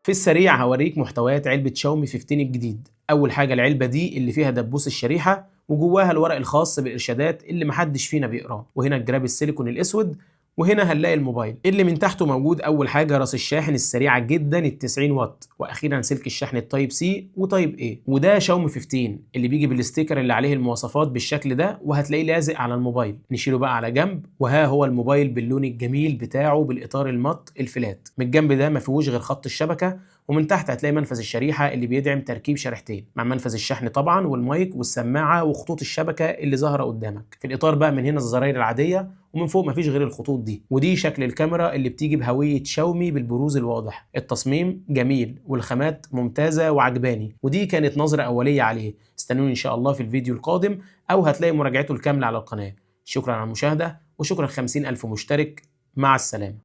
في السريع هوريك محتويات علبة شاومي 15 الجديد. أول حاجة العلبة دي اللي فيها دبوس الشريحة وجواها الورق الخاص بالإرشادات اللي محدش فينا بيقراه، وهنا الجراب السيليكون الأسود، وهنا هنلاقي الموبايل اللي من تحته موجود. أول حاجة راس الشاحن السريعة جدا ال 90 واط، وأخيرا سلك الشحن التايب سي وتايب اي. وده شاومي 15 اللي بيجي بالستيكر اللي عليه المواصفات بالشكل ده، وهتلاقيه لازق على الموبايل. نشيله بقى على جنب، وها هو الموبايل باللون الجميل بتاعه بالإطار المط الفلات. من الجنب ده ما فيهوش غير خط الشبكة، ومن تحت هتلاقي منفذ الشريحة اللي بيدعم تركيب شريحتين مع منفذ الشحن طبعا، والمايك والسماعة وخطوط الشبكة اللي ظاهرة قدامك. في الإطار بقى من هنا الزراير العادية، ومن فوق مفيش غير الخطوط دي. ودي شكل الكاميرا اللي بتيجي بهوية شاومي بالبروز الواضح. التصميم جميل والخامات ممتازة وعجباني، ودي كانت نظرة أولية عليه. استنوني إن شاء الله في الفيديو القادم، أو هتلاقي مراجعته الكاملة على القناة. شكرا على المشاهدة، وشكرا 50,000 مشترك. مع السلامة.